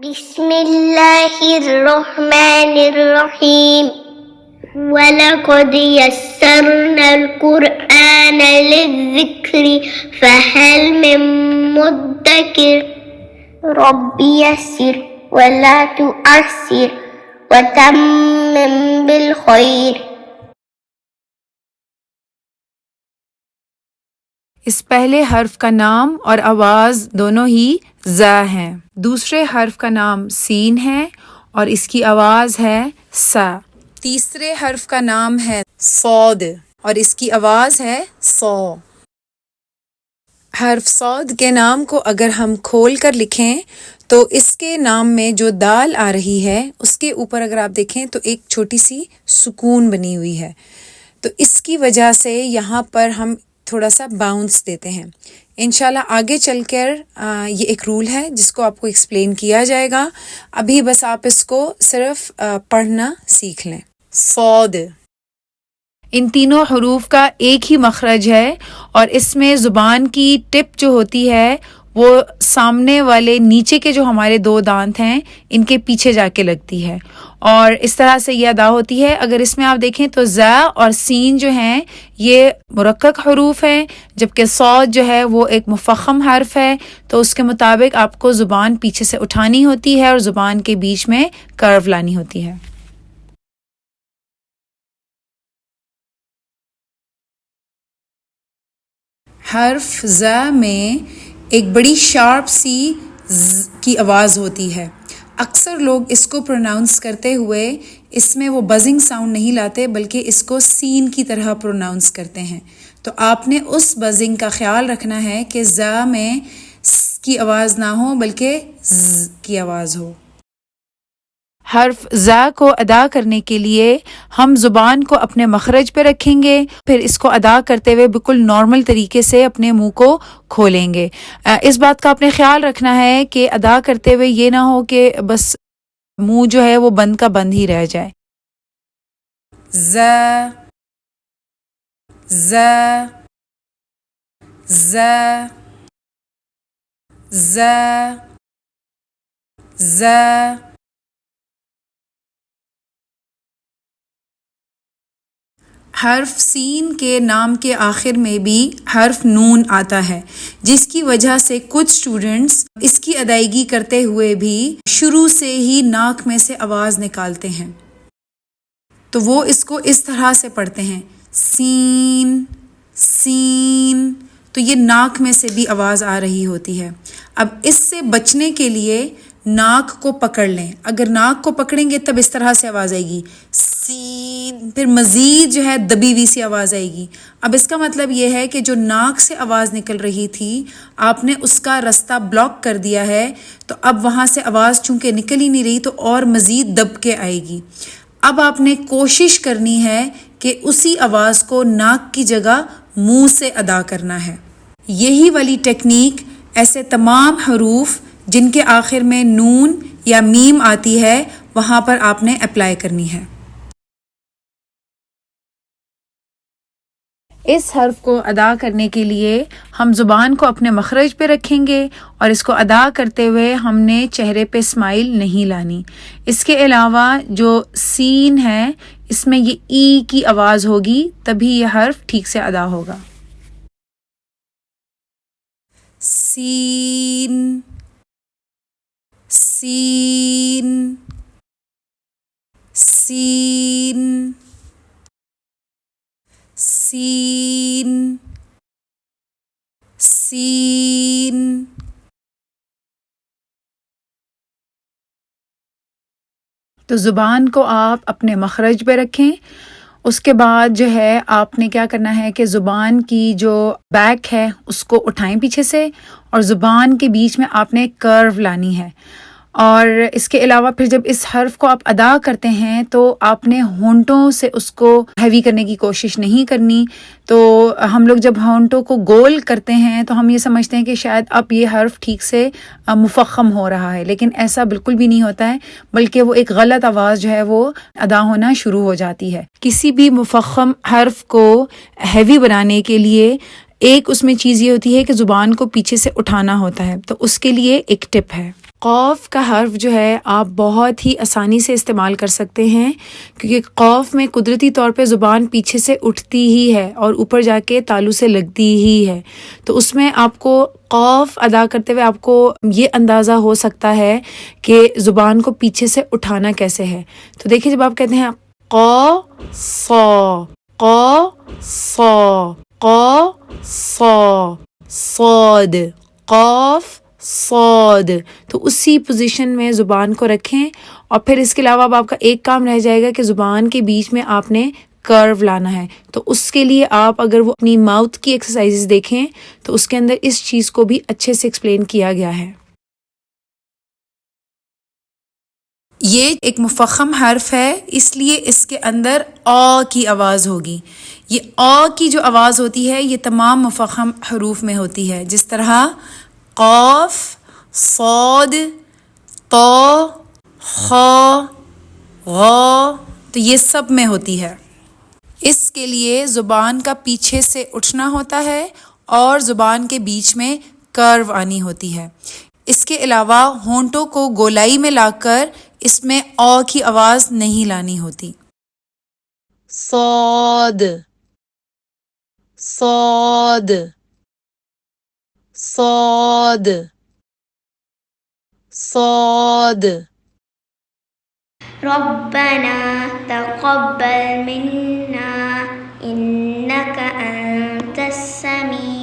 بسم اللہ الرحمن الرحیم وَلَقَدْ يَسَّرْنَا الْقُرْآنَ لِلذِّكْرِ فَهَلْ مِن مُّدَّكِرٍ رَبِّ يَسِّرْ وَلَا تُعَسِّرْ وَتَمِّمْ بِالْخَيْرِ۔ اس پہلے حرف کا نام اور آواز دونوں ہی زا ہیں۔ دوسرے حرف کا نام سین ہے اور اس کی آواز ہے سا۔ تیسرے حرف کا نام ہے صاد اور اس کی آواز ہے صا۔ حرف صاد کے نام کو اگر ہم کھول کر لکھیں تو اس کے نام میں جو دال آ رہی ہے اس کے اوپر اگر آپ دیکھیں تو ایک چھوٹی سی سکون بنی ہوئی ہے، تو اس کی وجہ سے یہاں پر ہم تھوڑا سا باؤنس دیتے ہیں۔ انشاءاللہ آگے چل کر یہ ایک رول ہے جس کو آپ کو ایکسپلین کیا جائے گا، ابھی بس آپ اس کو صرف پڑھنا سیکھ لیں۔ صاد، ان تینوں حروف کا ایک ہی مخرج ہے اور اس میں زبان کی ٹپ جو ہوتی ہے وہ سامنے والے نیچے کے جو ہمارے دو دانت ہیں ان کے پیچھے جا کے لگتی ہے اور اس طرح سے یہ ادا ہوتی ہے۔ اگر اس میں آپ دیکھیں تو زا اور سین جو ہیں یہ مرکک حروف ہیں، جبکہ صاد جو ہے وہ ایک مفخم حرف ہے، تو اس کے مطابق آپ کو زبان پیچھے سے اٹھانی ہوتی ہے اور زبان کے بیچ میں کرو لانی ہوتی ہے۔ حرف زا میں ایک بڑی شارپ سی ز کی آواز ہوتی ہے۔ اکثر لوگ اس کو پروناؤنس کرتے ہوئے اس میں وہ بزنگ ساؤنڈ نہیں لاتے بلکہ اس کو سین کی طرح پروناؤنس کرتے ہیں، تو آپ نے اس بزنگ کا خیال رکھنا ہے کہ زا میں س کی آواز نہ ہو بلکہ ز کی آواز ہو۔ حرف زا کو ادا کرنے کے لیے ہم زبان کو اپنے مخرج پہ رکھیں گے، پھر اس کو ادا کرتے ہوئے بالکل نارمل طریقے سے اپنے منہ کو کھولیں گے۔ اس بات کا آپ نے خیال رکھنا ہے کہ ادا کرتے ہوئے یہ نہ ہو کہ بس منہ جو ہے وہ بند کا بند ہی رہ جائے۔ زا زا زا زا زا۔ حرف سین کے نام کے آخر میں بھی حرف نون آتا ہے، جس کی وجہ سے کچھ اسٹوڈنٹس اس کی ادائیگی کرتے ہوئے بھی شروع سے ہی ناک میں سے آواز نکالتے ہیں، تو وہ اس کو اس طرح سے پڑھتے ہیں سین سین، تو یہ ناک میں سے بھی آواز آ رہی ہوتی ہے۔ اب اس سے بچنے کے لیے ناک کو پکڑ لیں، اگر ناک کو پکڑیں گے تب اس طرح سے آواز آئے گی سین، پھر مزید جو ہے دبی ہوئی سی آواز آئے گی۔ اب اس کا مطلب یہ ہے کہ جو ناک سے آواز نکل رہی تھی آپ نے اس کا رستہ بلاک کر دیا ہے، تو اب وہاں سے آواز چونکہ نکل ہی نہیں رہی تو اور مزید دب کے آئے گی۔ اب آپ نے کوشش کرنی ہے کہ اسی آواز کو ناک کی جگہ منہ سے ادا کرنا ہے۔ یہی والی ٹیکنیک ایسے تمام حروف جن کے آخر میں نون یا میم آتی ہے وہاں پر آپ نے اپلائی کرنی ہے۔ اس حرف کو ادا کرنے کے لیے ہم زبان کو اپنے مخرج پہ رکھیں گے اور اس کو ادا کرتے ہوئے ہم نے چہرے پہ اسمائل نہیں لانی۔ اس کے علاوہ جو سین ہے اس میں یہ ای کی آواز ہوگی، تبھی یہ حرف ٹھیک سے ادا ہوگا۔ سین سین سین سین سین۔ تو زبان کو آپ اپنے مخرج پہ رکھیں، اس کے بعد جو ہے آپ نے کیا کرنا ہے کہ زبان کی جو بیک ہے اس کو اٹھائیں پیچھے سے اور زبان کے بیچ میں آپ نے کرو لانی ہے، اور اس کے علاوہ پھر جب اس حرف کو آپ ادا کرتے ہیں تو آپ نے ہونٹوں سے اس کو ہیوی کرنے کی کوشش نہیں کرنی۔ تو ہم لوگ جب ہونٹوں کو گول کرتے ہیں تو ہم یہ سمجھتے ہیں کہ شاید اب یہ حرف ٹھیک سے مفخم ہو رہا ہے، لیکن ایسا بالکل بھی نہیں ہوتا ہے، بلکہ وہ ایک غلط آواز جو ہے وہ ادا ہونا شروع ہو جاتی ہے۔ کسی بھی مفخم حرف کو ہیوی بنانے کے لیے ایک اس میں چیز یہ ہوتی ہے کہ زبان کو پیچھے سے اٹھانا ہوتا ہے، تو اس کے لیے ایک ٹپ ہے۔ قوف کا حرف جو ہے آپ بہت ہی آسانی سے استعمال کر سکتے ہیں، کیونکہ قوف میں قدرتی طور پہ زبان پیچھے سے اٹھتی ہی ہے اور اوپر جا کے تالو سے لگتی ہی ہے، تو اس میں آپ کو قوف ادا کرتے ہوئے آپ کو یہ اندازہ ہو سکتا ہے کہ زبان کو پیچھے سے اٹھانا کیسے ہے۔ تو دیکھیں جب آپ کہتے ہیں قو صو قو صو قو صو صاد قوف صاد، تو اسی پوزیشن میں زبان کو رکھیں، اور پھر اس کے علاوہ اب آپ کا ایک کام رہ جائے گا کہ زبان کے بیچ میں آپ نے کرو لانا ہے، تو اس کے لیے آپ اگر وہ اپنی ماؤتھ کی ایکسرسائزز دیکھیں تو اس کے اندر اس چیز کو بھی اچھے سے ایکسپلین کیا گیا ہے۔ یہ ایک مفخم حرف ہے، اس لیے اس کے اندر آ کی آواز ہوگی۔ یہ آ کی جو آواز ہوتی ہے یہ تمام مفخم حروف میں ہوتی ہے، جس طرح قاف، صاد، طا، خا، غا، تو یہ سب میں ہوتی ہے۔ اس کے لیے زبان کا پیچھے سے اٹھنا ہوتا ہے اور زبان کے بیچ میں کرو آنی ہوتی ہے۔ اس کے علاوہ ہونٹوں کو گولائی میں لا کر اس میں آ کی آواز نہیں لانی ہوتی۔ صاد صاد صاد صاد۔ ربنا تقبل منا إنك أنت السميع